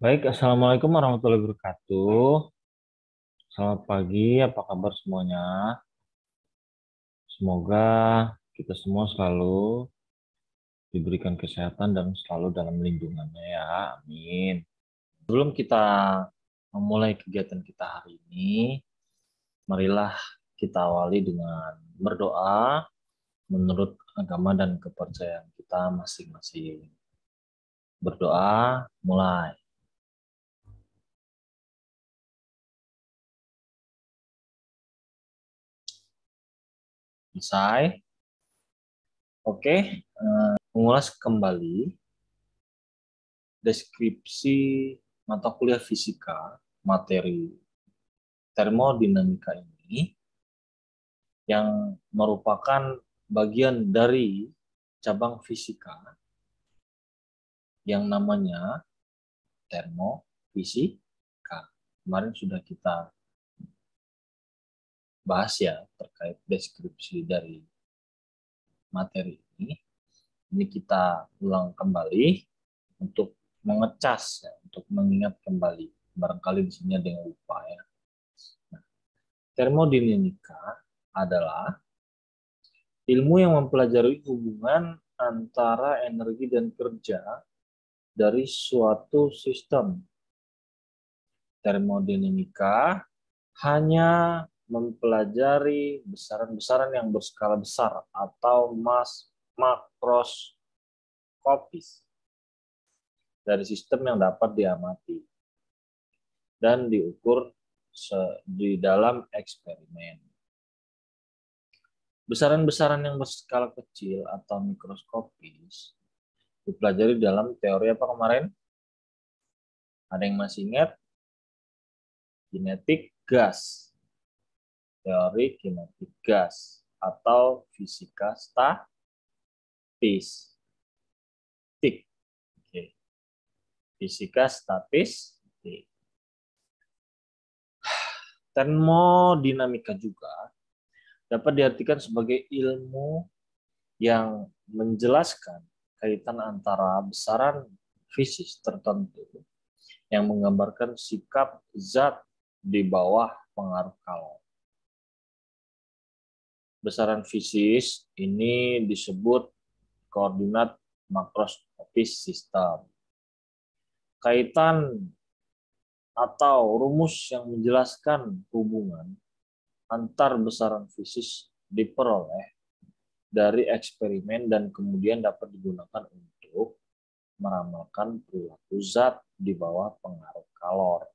Baik, Assalamualaikum warahmatullahi wabarakatuh. Selamat pagi, apa kabar semuanya? Semoga kita semua selalu diberikan kesehatan dan selalu dalam lindungannya ya, amin. Sebelum kita memulai kegiatan kita hari ini, marilah kita awali dengan berdoa menurut agama dan kepercayaan kita masing-masing. Berdoa, mulai. Selesai. Oke, mengulas kembali deskripsi mata kuliah fisika materi termodinamika ini yang merupakan bagian dari cabang fisika yang namanya termofisika. Kemarin sudah kita bahas ya terkait deskripsi dari materi ini. Ini kita ulang kembali untuk mengecas, ya, untuk mengingat kembali. Barangkali di sini ada yang lupa ya. Termodinamika adalah ilmu yang mempelajari hubungan antara energi dan kerja dari suatu sistem. Termodinamika hanya mempelajari besaran-besaran yang berskala besar atau makroskopis dari sistem yang dapat diamati dan diukur di dalam eksperimen. Besaran-besaran yang berskala kecil atau mikroskopis dipelajari dalam teori apa kemarin? Ada yang masih ingat? Kinetik gas. Teori kinetik gas atau fisika statistik. Oke. Fisika statistik. Termodinamika juga dapat diartikan sebagai ilmu yang menjelaskan kaitan antara besaran fisik tertentu yang menggambarkan sikap zat di bawah pengaruh kalor. Besaran fisik ini disebut koordinat makroskopis sistem. Kaitan atau rumus yang menjelaskan hubungan antar besaran fisik diperoleh dari eksperimen dan kemudian dapat digunakan untuk meramalkan perilaku zat di bawah pengaruh kalor.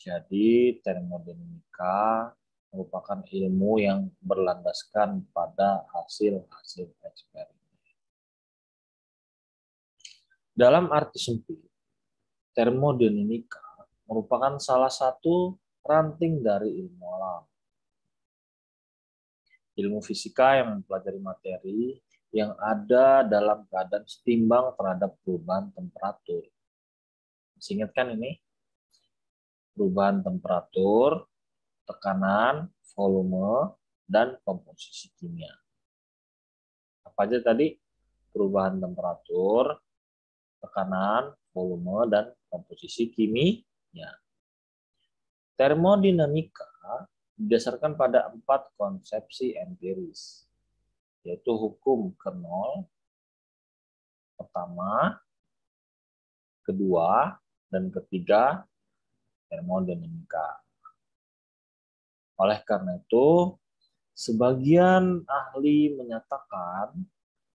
Jadi termodinamika merupakan ilmu yang berlandaskan pada hasil-hasil eksperimen. Dalam arti sempit, termodinamika merupakan salah satu ranting dari ilmu alam. Ilmu fisika yang mempelajari materi yang ada dalam keadaan setimbang terhadap perubahan temperatur. Masih ingat kan ini? Perubahan temperatur, tekanan, volume, dan komposisi kimia. Apa aja tadi? Perubahan temperatur, tekanan, volume, dan komposisi kimia. Termodinamika didasarkan pada 4 konsepsi empiris, yaitu hukum Kernel pertama, kedua, dan ketiga termodinamika. Oleh karena itu, sebagian ahli menyatakan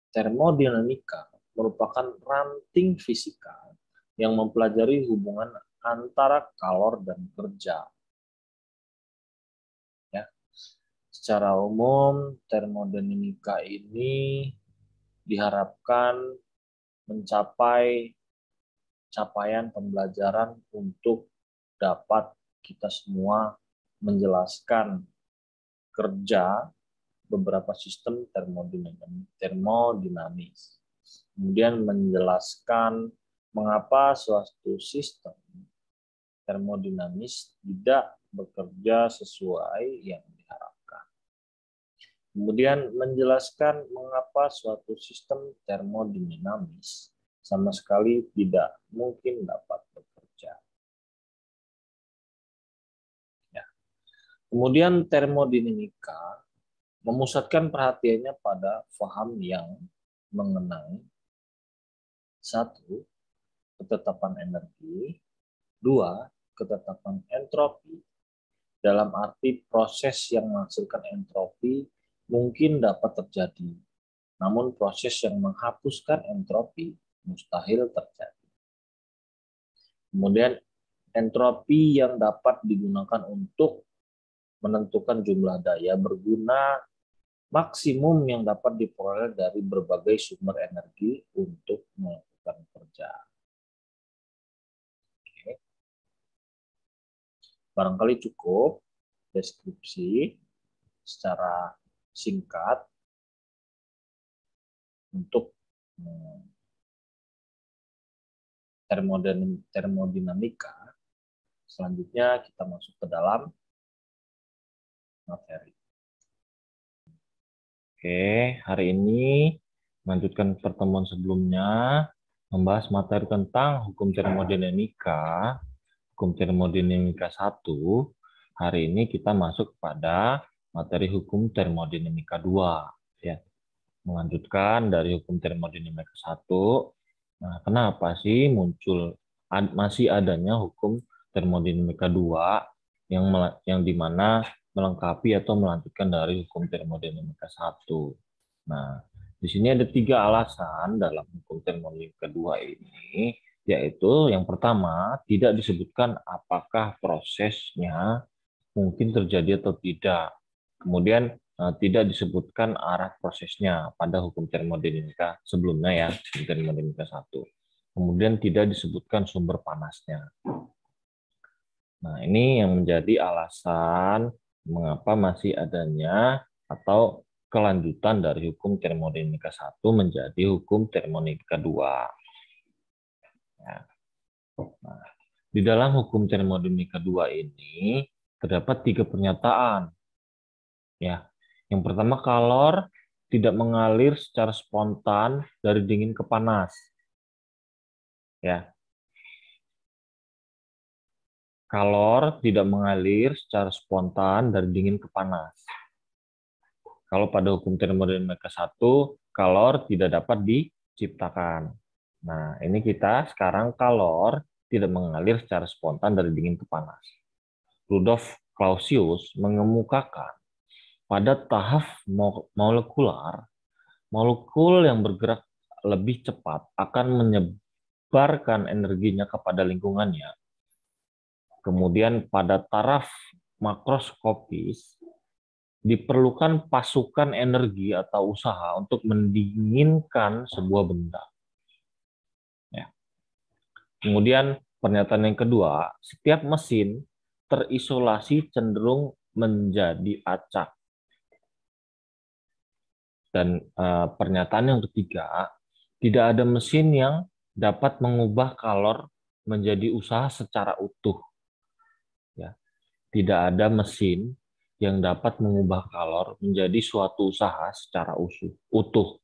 termodinamika merupakan ranting fisika yang mempelajari hubungan antara kalor dan kerja. Ya. Secara umum, termodinamika ini diharapkan mencapai capaian pembelajaran untuk dapat kita semua menjelaskan kerja beberapa sistem termodinamis. Kemudian menjelaskan mengapa suatu sistem termodinamis tidak bekerja sesuai yang diharapkan. Kemudian menjelaskan mengapa suatu sistem termodinamis sama sekali tidak mungkin dapat bekerja. Ya. Kemudian termodinamika memusatkan perhatiannya pada paham yang mengenai satu, ketetapan energi, dua, ketetapan entropi, dalam arti proses yang menghasilkan entropi mungkin dapat terjadi, namun proses yang menghapuskan entropi mustahil terjadi. Kemudian entropi yang dapat digunakan untuk menentukan jumlah daya berguna maksimum yang dapat diperoleh dari berbagai sumber energi untuk melakukan kerja. Oke. Barangkali cukup deskripsi secara singkat untuk termodinamika. Selanjutnya kita masuk ke dalam materi. Oke, hari ini melanjutkan pertemuan sebelumnya, membahas materi tentang hukum termodinamika, hukum termodinamika 1. Hari ini kita masuk pada materi hukum termodinamika 2. Ya. Melanjutkan dari hukum termodinamika 1. Nah, kenapa sih masih adanya hukum termodinamika 2 yang dimana melengkapi atau melanjutkan dari hukum termodinamika 1. Nah, di sini ada 3 alasan dalam hukum termodinamika 2 ini, yaitu yang pertama, tidak disebutkan apakah prosesnya mungkin terjadi atau tidak. Kemudian tidak disebutkan arah prosesnya pada hukum termodinamika sebelumnya ya, hukum termodinamika 1. Kemudian tidak disebutkan sumber panasnya. Nah, ini yang menjadi alasan mengapa masih adanya atau kelanjutan dari hukum termodinamika 1 menjadi hukum termodinamika 2. Ya. Nah, di dalam hukum termodinamika 2 ini terdapat 3 pernyataan. Ya. Yang pertama, kalor tidak mengalir secara spontan dari dingin ke panas. Ya. Kalor tidak mengalir secara spontan dari dingin ke panas. Kalau pada hukum termodinamika 1, kalor tidak dapat diciptakan. Nah, ini kita sekarang kalor tidak mengalir secara spontan dari dingin ke panas. Rudolf Clausius mengemukakan pada tahap molekular, molekul yang bergerak lebih cepat akan menyebarkan energinya kepada lingkungannya. Kemudian pada taraf makroskopis, diperlukan pasukan energi atau usaha untuk mendinginkan sebuah benda. Ya. Kemudian pernyataan yang kedua, setiap mesin terisolasi cenderung menjadi acak. Dan pernyataan yang ketiga, tidak ada mesin yang dapat mengubah kalor menjadi usaha secara utuh. Ya. Tidak ada mesin yang dapat mengubah kalor menjadi suatu usaha secara utuh.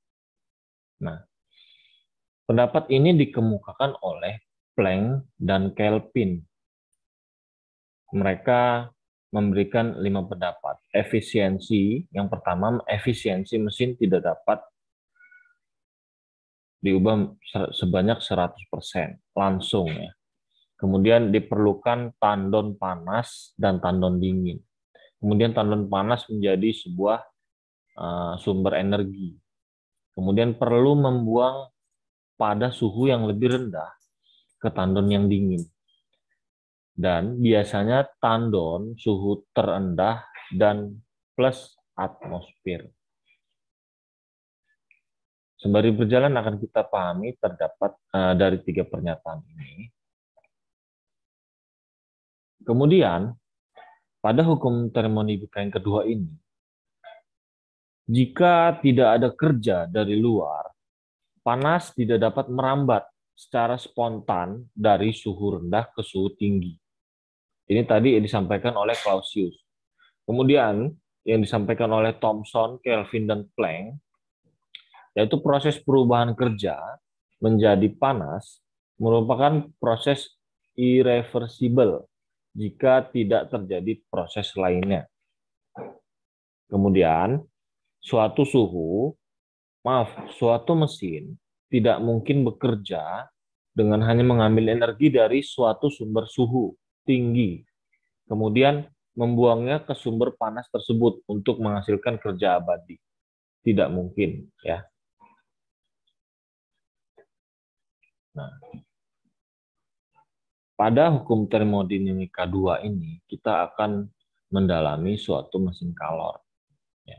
Nah, pendapat ini dikemukakan oleh Planck dan Kelvin. Mereka memberikan 5 pendapat. Efisiensi, yang pertama, efisiensi mesin tidak dapat diubah sebanyak 100%, langsung ya. Kemudian diperlukan tandon panas dan tandon dingin. Kemudian tandon panas menjadi sebuah sumber energi. Kemudian perlu membuang pada suhu yang lebih rendah ke tandon yang dingin. Dan biasanya tandon suhu terendah dan plus atmosfer. Sembari berjalan akan kita pahami terdapat dari 3 pernyataan ini. Kemudian, pada hukum termodinamika yang kedua ini, jika tidak ada kerja dari luar, panas tidak dapat merambat secara spontan dari suhu rendah ke suhu tinggi. Ini tadi yang disampaikan oleh Clausius. Kemudian, yang disampaikan oleh Thomson, Kelvin, dan Planck, yaitu proses perubahan kerja menjadi panas merupakan proses irreversible jika tidak terjadi proses lainnya. Kemudian, suatu mesin tidak mungkin bekerja dengan hanya mengambil energi dari suatu sumber suhu tinggi, kemudian membuangnya ke sumber panas tersebut untuk menghasilkan kerja abadi. Tidak mungkin, ya. Nah, pada hukum termodinamika 2 ini, kita akan mendalami suatu mesin kalor. Ya.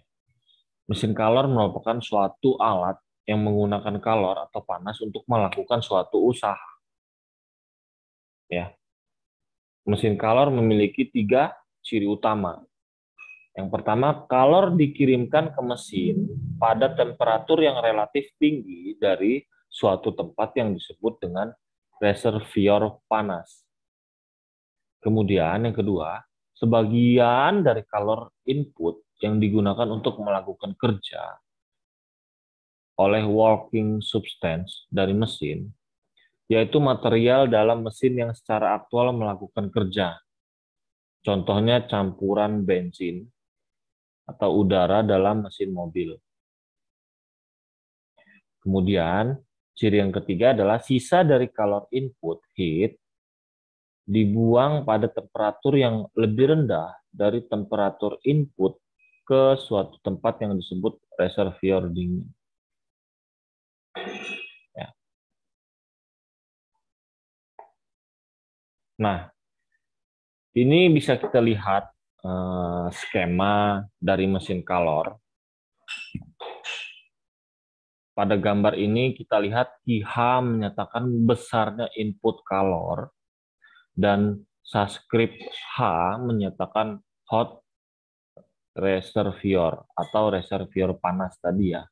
Mesin kalor merupakan suatu alat yang menggunakan kalor atau panas untuk melakukan suatu usaha. Ya. Mesin kalor memiliki 3 ciri utama. Yang pertama, kalor dikirimkan ke mesin pada temperatur yang relatif tinggi dari suatu tempat yang disebut dengan reservoir panas. Kemudian yang kedua, sebagian dari kalor input yang digunakan untuk melakukan kerja oleh working substance dari mesin, yaitu material dalam mesin yang secara aktual melakukan kerja. Contohnya campuran bensin atau udara dalam mesin mobil. Kemudian, ciri yang ketiga adalah sisa dari kalor input, heat, dibuang pada temperatur yang lebih rendah dari temperatur input ke suatu tempat yang disebut reservoir dingin. Ya. Nah, ini bisa kita lihat skema dari mesin kalor. Pada gambar ini kita lihat QH menyatakan besarnya input kalor dan subscript H menyatakan hot reservoir atau reservoir panas tadi ya.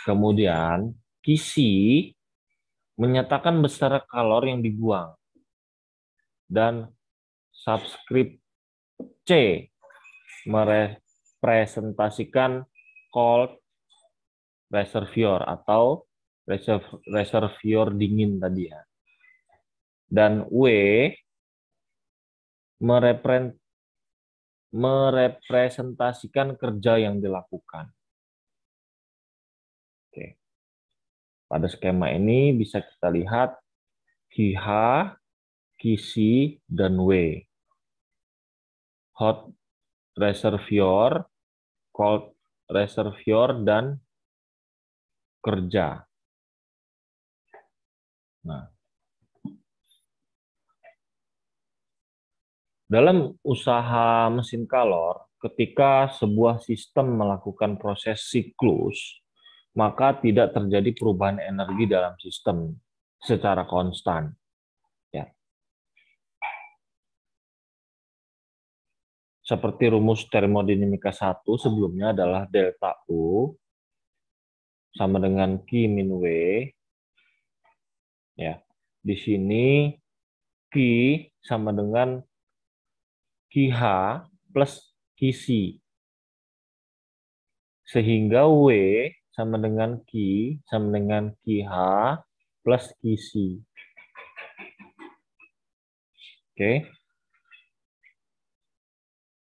Kemudian QC menyatakan besar kalor yang dibuang dan subscript C merepresentasikan cold reservoir atau reservoir dingin tadi ya. Dan W merepresentasikan kerja yang dilakukan. Oke. Pada skema ini bisa kita lihat QH, QC, dan W. Hot reservoir, cold reservoir, dan kerja. Nah, dalam usaha mesin kalor, ketika sebuah sistem melakukan proses siklus, maka tidak terjadi perubahan energi dalam sistem secara konstan. Ya. Seperti rumus termodinamika 1 sebelumnya adalah delta U sama dengan Q min W. Ya. Di sini Q sama dengan QH plus QC. Sehingga W sama dengan Q sama dengan QH plus QC. Oke.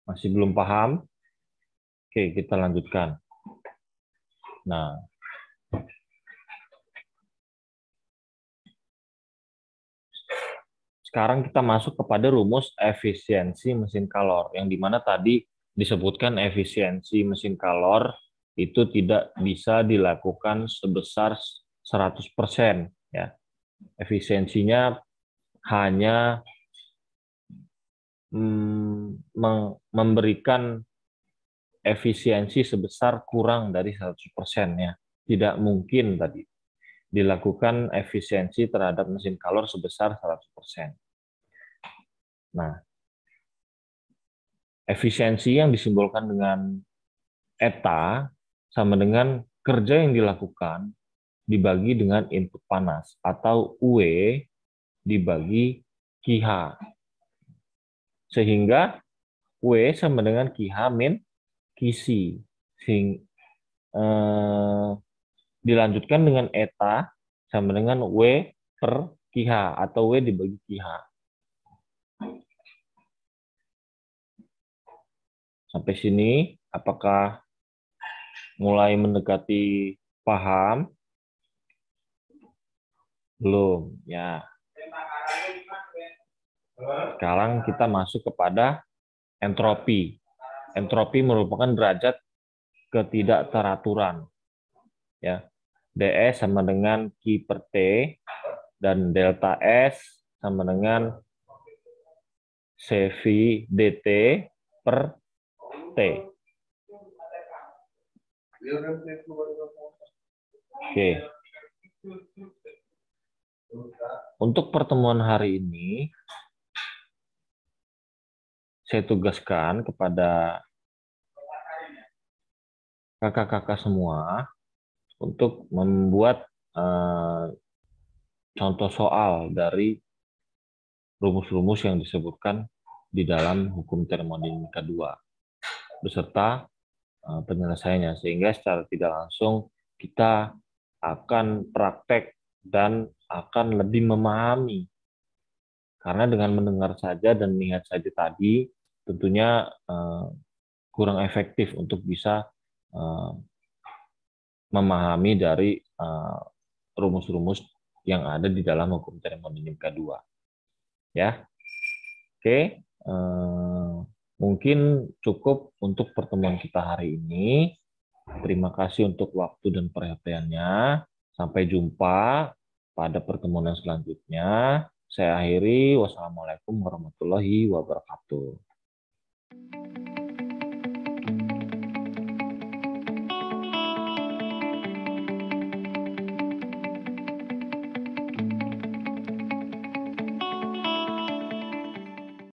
Masih belum paham? Oke, kita lanjutkan. Nah, sekarang kita masuk kepada rumus efisiensi mesin kalor, yang dimana tadi disebutkan efisiensi mesin kalor itu tidak bisa dilakukan sebesar 100%. Ya. Efisiensinya hanya memberikan efisiensi sebesar kurang dari 100%. Ya. Tidak mungkin tadi dilakukan efisiensi terhadap mesin kalor sebesar 100%. Nah, efisiensi yang disimbolkan dengan eta sama dengan kerja yang dilakukan dibagi dengan input panas atau UE dibagi QH. Sehingga UE sama dengan QH min QC. Dilanjutkan dengan eta sama dengan W per QH atau W dibagi QH. Sampai sini, apakah mulai mendekati paham? Belum, ya. Sekarang kita masuk kepada entropi. Entropi merupakan derajat ketidakteraturan. Ya. DS sama dengan Q per T, dan delta S sama dengan CV dt per T. Oke. Untuk pertemuan hari ini, saya tugaskan kepada kakak-kakak semua untuk membuat contoh soal dari rumus-rumus yang disebutkan di dalam hukum termodinamika 2 beserta penyelesaiannya, sehingga secara tidak langsung kita akan praktek dan akan lebih memahami. Karena dengan mendengar saja dan melihat saja tadi tentunya kurang efektif untuk bisa memahami dari rumus-rumus yang ada di dalam hukum termodinamika 2. Ya. Oke, mungkin cukup untuk pertemuan kita hari ini. Terima kasih untuk waktu dan perhatiannya. Sampai jumpa pada pertemuan selanjutnya. Saya akhiri. Wassalamualaikum warahmatullahi wabarakatuh.